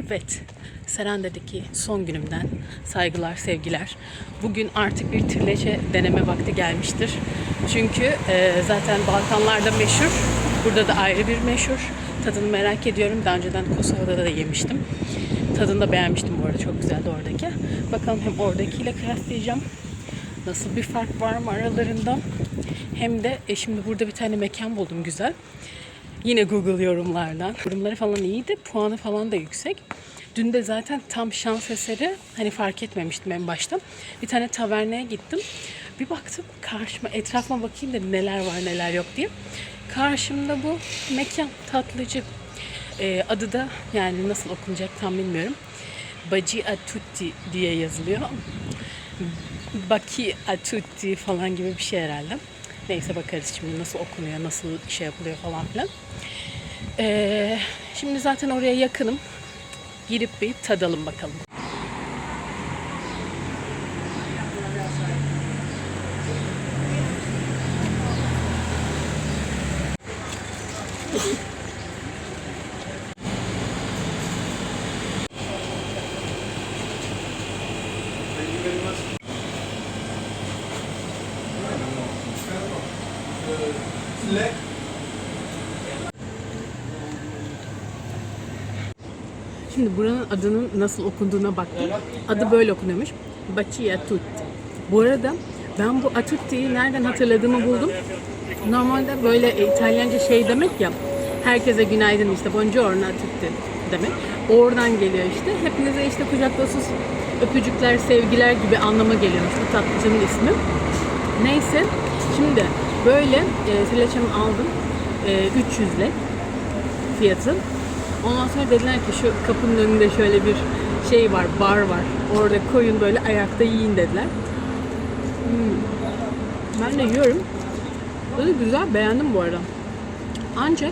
Evet, Serende'deki son günümden saygılar, sevgiler. Bugün artık bir trileçe deneme vakti gelmiştir. Çünkü zaten Balkanlarda meşhur, burada da ayrı bir meşhur. Tadını merak ediyorum. Daha önceden Kosova'da da yemiştim. Tadını da beğenmiştim bu arada, çok güzeldi oradaki. Bakalım hem oradakiyle kıyaslayacağım. Nasıl bir fark var mı aralarında? Hem de şimdi burada bir tane mekan buldum güzel. Yine Google yorumlardan. Yorumları falan iyiydi. Puanı falan da yüksek. Dün de zaten tam şans eseri hani fark etmemiştim en başta. Bir tane taverneye gittim. Bir baktım karşıma, etrafıma bakayım da neler var neler yok diye. Karşımda bu mekan, tatlıcı. Adı da yani nasıl okunacak tam bilmiyorum. Baci a tutti diye yazılıyor. Baki a tutti falan gibi bir şey herhalde. Neyse bakarız şimdi nasıl okunuyor, nasıl şey yapılıyor falan filan. Şimdi zaten oraya yakınım. Girip bir tadalım bakalım. Şimdi buranın adının nasıl okunduğuna baktım. Adı böyle okunuyormuş. Baci a tutti. Bu arada ben bu a tutti'yi nereden hatırladığımı buldum. Normalde böyle İtalyanca şey demek ya. Herkese günaydın işte buongiorno a tutti demek. Oradan geliyor işte. Hepinize işte kucak dolusu öpücükler, sevgiler gibi anlama geliyormuş bu tatlıcının ismi. Neyse. Şimdi böyle trileçemi aldım. 300 lek fiyatı. Ondan sonra dediler ki şu kapının önünde şöyle bir şey var, bar var. Orada koyun böyle ayakta yiyin dediler. Ben de yiyorum. Böyle güzel, beğendim bu arada. Ancak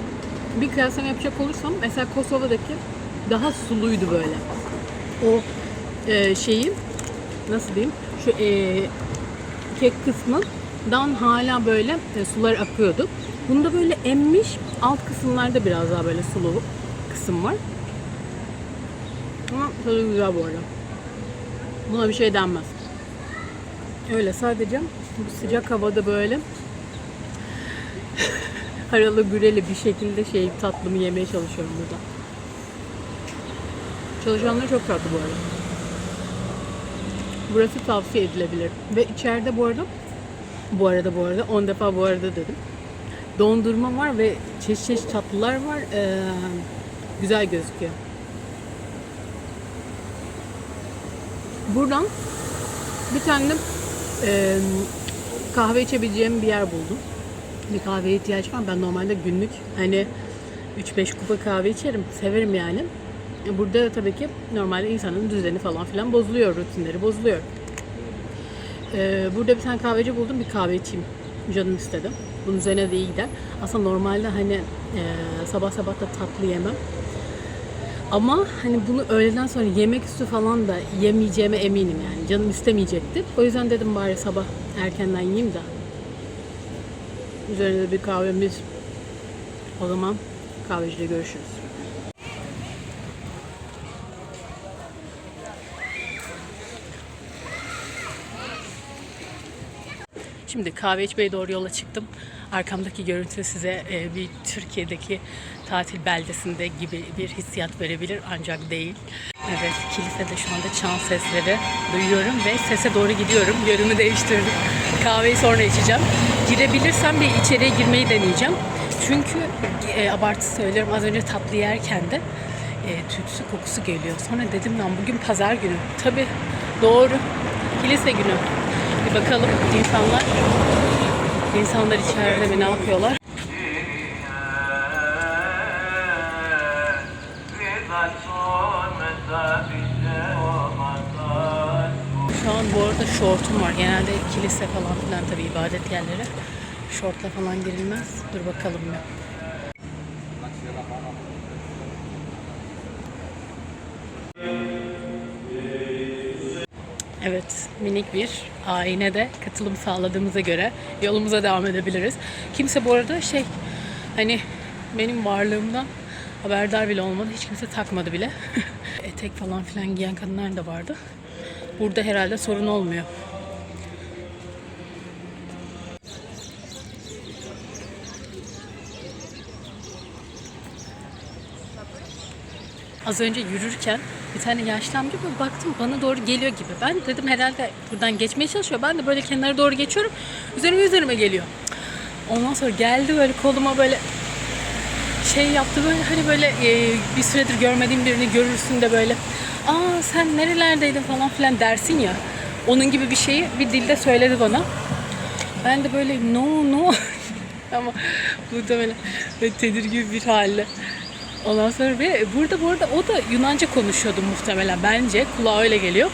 bir kıyaslama yapacak olursam mesela Kosova'daki daha suluydu böyle. O şeyi nasıl diyeyim? Şu kek kısmından hala böyle sular akıyordu. Bunda böyle emmiş, alt kısımlarda biraz daha böyle sulu kısım var. Ama tadı güzel bu arada. Buna bir şey denmez. Öyle sadece bu sıcak havada böyle haralı güreli bir şekilde tatlımı yemeye çalışıyorum burada. Çalışanlar çok tatlı bu arada. Burası tavsiye edilebilir. Ve içeride bu arada 10 defa bu arada dedim. Dondurma var ve çeşit tatlılar var. Güzel gözüküyor. Buradan bir tane de kahve içebileceğim bir yer buldum. Bir kahveye ihtiyaç var. Ben normalde günlük hani 3-5 kupa kahve içerim. Severim yani. Burada tabii ki normalde insanın düzeni falan filan bozuluyor. Rutinleri bozuluyor. Burada bir tane kahveci buldum. Bir kahve içeyim. Canım istedi. Bunun üzerine de iyi gider. Aslında normalde hani sabah sabah da tatlı yemem. Ama hani bunu öğleden sonra yemeküstü falan da yemeyeceğime eminim yani. Canım istemeyecektir. O yüzden dedim bari sabah erkenden yiyeyim de. Üzerine de bir kahvemiz. O zaman kahvecide görüşürüz. Şimdi kahve içmeye doğru yola çıktım. Arkamdaki görüntü size bir Türkiye'deki tatil beldesinde gibi bir hissiyat verebilir ancak değil. Evet, kilisede şu anda çan sesleri duyuyorum ve sese doğru gidiyorum. Yönümü değiştirdim. Kahveyi sonra içeceğim. Girebilirsem bir içeriye girmeyi deneyeceğim. Çünkü abartı söylüyorum, az önce tatlı yerken de tütsü kokusu geliyor. Sonra dedim lan bugün pazar günü. Tabii doğru. Kilise günü. Bir bakalım insanlar içeride mi ne yapıyorlar? Şu an bu arada şortum var. Genelde kilise falan filan tabii ibadet yerleri. Şortla falan girilmez. Dur bakalım ya. Evet, minik bir aynede katılım sağladığımıza göre yolumuza devam edebiliriz. Kimse bu arada hani benim varlığımdan haberdar bile olmadı. Hiç kimse takmadı bile. etek falan filan giyen kadınlar da vardı. Burada herhalde sorun olmuyor. Az önce yürürken bir tane yaşlı amca böyle baktım bana doğru geliyor gibi. Ben dedim herhalde buradan geçmeye çalışıyor. Ben de böyle kenara doğru geçiyorum. Üzerime geliyor. Ondan sonra geldi böyle koluma böyle şey yaptı böyle hani böyle bir süredir görmediğim birini görürsün de böyle aa sen nerelerdeydin falan filan dersin ya. Onun gibi bir şeyi bir dilde söyledi bana. Ben de böyle no ama muhtemelen böyle tedirgin bir halle. Ondan sonra ve burada bu arada o da Yunanca konuşuyordu muhtemelen bence. Kulağa öyle geliyor.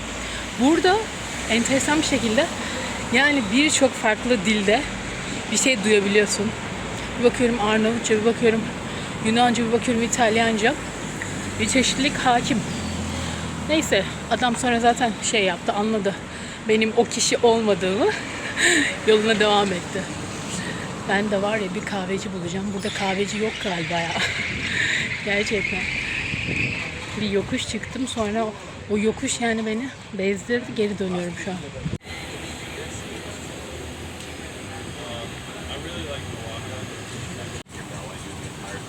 Burada enteresan bir şekilde yani birçok farklı dilde bir şey duyabiliyorsun. Bir bakıyorum Arnavutça, bir bakıyorum Yunanca, bir bakıyorum İtalyanca. Bir çeşitlilik hakim. Neyse adam sonra zaten şey yaptı, anladı. Benim o kişi olmadığımı yoluna devam etti. Ben de var ya bir kahveci bulacağım. Burada kahveci yok galiba ya. Gerçekten. Bir yokuş çıktım sonra o yokuş yani beni bezdirdi. Geri dönüyorum şu an.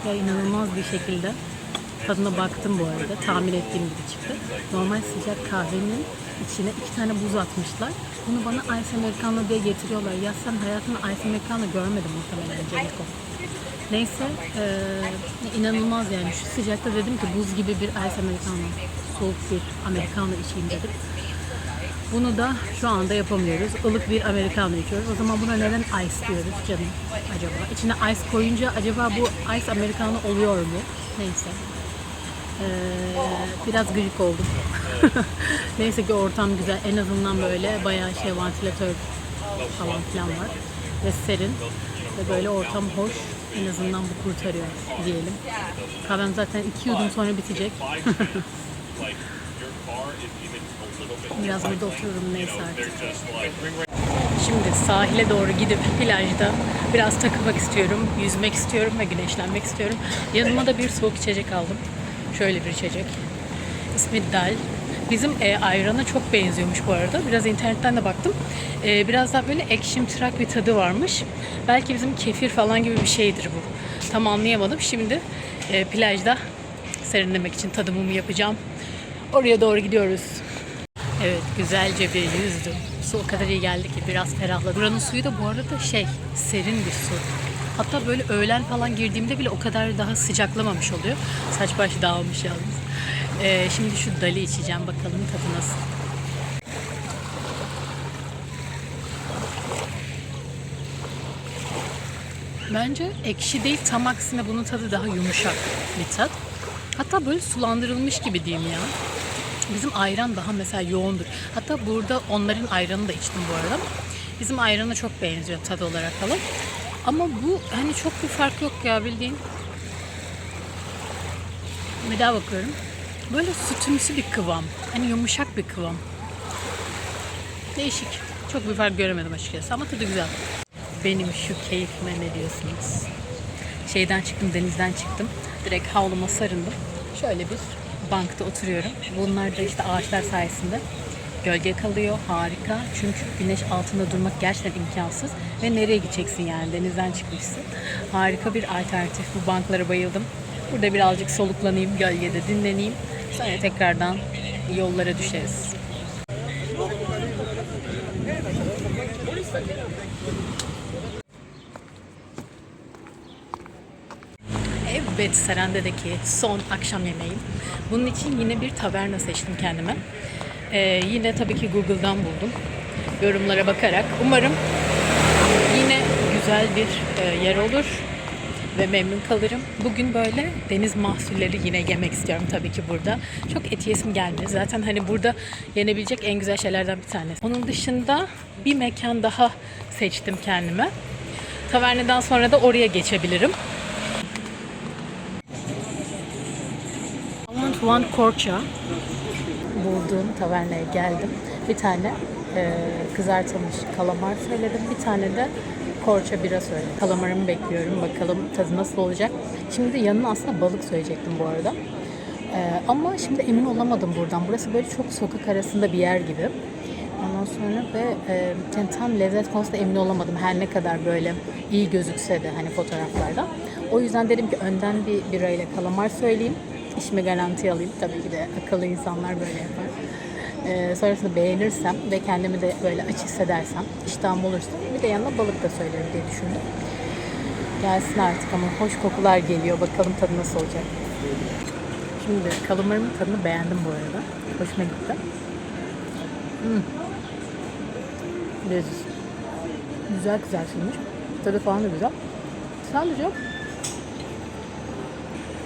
Ya inanılmaz bir şekilde tadına baktım bu arada. Tahmin ettiğim gibi çıktı. Normal sıcak kahvenin içine 2 tane buz atmışlar. Bunu bana Ice Americano diye getiriyorlar. Ya sen hayatında Ice Americano görmedim muhtemelen Ceniko. Neyse inanılmaz yani şu sıcakta dedim ki buz gibi bir Ice Americano, soğuk bir Americano içeyim dedim. Bunu da şu anda yapamıyoruz. Ilık bir Americano içiyoruz. O zaman buna neden ice diyoruz canım acaba? İçine ice koyunca acaba bu ice Americano oluyor mu? Neyse. Biraz gıcık oldum. Neyse ki ortam güzel. En azından böyle bayağı vantilatör falan filan var. Ve serin. Ve böyle ortam hoş. En azından bu kurtarıyor diyelim. Kahvem zaten 2 yudum sonra bitecek. Biraz burada otururum neyse artık. Şimdi sahile doğru gidip plajda biraz takılmak istiyorum, yüzmek istiyorum ve güneşlenmek istiyorum. Yanıma da bir soğuk içecek aldım. Şöyle bir içecek. İsmi Dal. Bizim ayrana çok benziyormuş bu arada. Biraz internetten de baktım. Biraz daha böyle ekşimtırak bir tadı varmış. Belki bizim kefir falan gibi bir şeydir bu. Tam anlayamadım. Şimdi plajda serinlemek için tadımımı yapacağım. Oraya doğru gidiyoruz. Evet, güzelce bir yüzdüm. Su o kadar iyi geldi ki biraz ferahladı. Buranın suyu da bu arada serin bir su. Hatta böyle öğlen falan girdiğimde bile o kadar daha sıcaklamamış oluyor. Saç baş dağılmış yalnız. Şimdi şu Dal'i içeceğim. Bakalım tadı nasıl. Bence ekşi değil, tam aksine bunun tadı daha yumuşak bir tat. Hatta böyle sulandırılmış gibi diyeyim ya. Bizim ayran daha mesela yoğundur. Hatta burada onların ayranını da içtim bu arada. Bizim ayrana çok benziyor tadı olarak falan. Ama bu hani çok bir fark yok ya bildiğin. Bir daha bakıyorum. Böyle sütümsü bir kıvam. Hani yumuşak bir kıvam. Değişik. Çok bir fark göremedim açıkçası ama tadı güzel. Benim şu keyfime ne diyorsunuz? Şeyden çıktım, denizden çıktım. Direkt havluma sarındım. Şöyle bir bankta oturuyorum. Bunlar da işte ağaçlar sayesinde gölge kalıyor. Harika. Çünkü güneş altında durmak gerçekten imkansız. Ve nereye gideceksin yani? Denizden çıkmışsın. Harika bir alternatif. Bu banklara bayıldım. Burada birazcık soluklanayım, gölgede dinleneyim. Sonra tekrardan yollara düşeriz. Evet, Sarande'deki son akşam yemeğim. Bunun için yine bir taverna seçtim kendime. Yine tabii ki Google'dan buldum. Yorumlara bakarak. Umarım yine güzel bir yer olur ve memnun kalırım. Bugün böyle deniz mahsulleri yine yemek istiyorum tabii ki burada. Çok et yesim gelmedi. Zaten hani burada yenebilecek en güzel şeylerden bir tanesi. Onun dışında bir mekan daha seçtim kendime. Tavernadan sonra da oraya geçebilirim. One Corcha bulduğum tavernaya geldim. Bir tane kızartılmış kalamar söyledim. Bir tane de Corcha bira söyledim. Kalamarımı bekliyorum. Bakalım tadı nasıl olacak. Şimdi yanına aslında balık söyleyecektim bu arada. Ama şimdi emin olamadım buradan. Burası böyle çok sokak arasında bir yer gibi. Ondan sonra yani tam lezzet konusunda emin olamadım. Her ne kadar böyle iyi gözükse de hani fotoğraflarda. O yüzden dedim ki önden bir birayla kalamar söyleyeyim. İşimi garantiye alayım. Tabii ki de akıllı insanlar böyle yapar. Sonrasında beğenirsem ve kendimi de böyle aç hissedersem, iştahım olursa bir de yanına balık da söylerim diye düşündüm. Gelsin artık ama hoş kokular geliyor. Bakalım tadı nasıl olacak. Şimdi kalamarımın tadını beğendim bu arada. Hoşuma gitti. Leziz. Güzel kızartılmış. Tadı falan da güzel. Sadece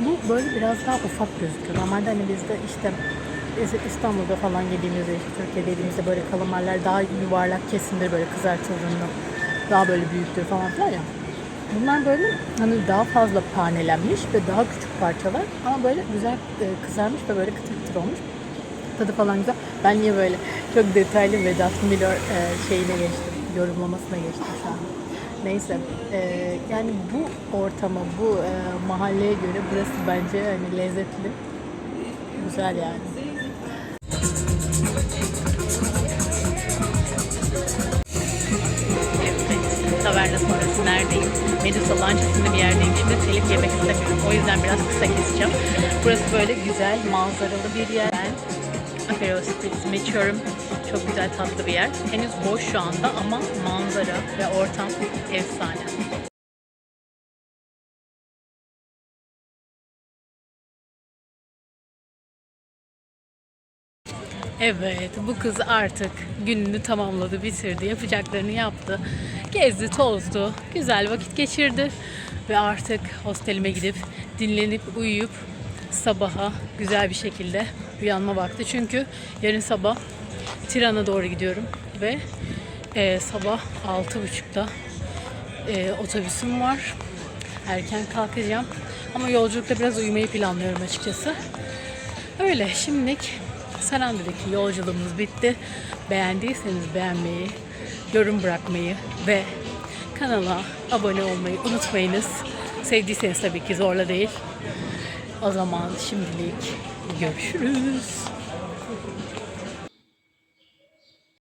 bu böyle biraz daha ufak gözüküyor. Normalde hani bizde işte İstanbul'da falan yediğimizde, işte Türkiye'de yediğimizde böyle kalamarlar daha yuvarlak kesimdir, böyle kızartıldığında daha böyle büyüktür falan filan ya. Bunlar böyle hani daha fazla tanelenmiş ve daha küçük parçalar ama böyle güzel kızarmış ve böyle kıtır kıtır olmuş. Tadı falan güzel. Ben niye böyle çok detaylı Vedat Milor şeyine geçtim, yorumlamasına geçtim şu an. Neyse, yani bu ortama, bu mahalleye göre burası bence hani lezzetli, güzel yani. Evet, taverna sonrası neredeyim? Medusa Lançası'nda bir yerdeyim. Şimdi telif yemek istemiyorum. O yüzden biraz kısa keseceğim. Burası böyle güzel, manzaralı bir yer. Ben Aperol Spritz'imi içiyorum. Çok güzel, tatlı bir yer. Henüz boş şu anda ama manzara ve ortam efsane. Evet, bu kız artık gününü tamamladı, bitirdi, yapacaklarını yaptı. Gezdi, tozdu, güzel vakit geçirdi. Ve artık hostelime gidip, dinlenip, uyuyup sabaha güzel bir şekilde uyanma vakti. Çünkü yarın sabah Tiran'a doğru gidiyorum ve sabah 6.30'da otobüsüm var. Erken kalkacağım. Ama yolculukta biraz uyumayı planlıyorum açıkçası. Öyle, şimdilik Saranda'daki yolculuğumuz bitti. Beğendiyseniz beğenmeyi, yorum bırakmayı ve kanala abone olmayı unutmayınız. Sevdiyseniz tabii ki zorla değil. O zaman şimdilik görüşürüz.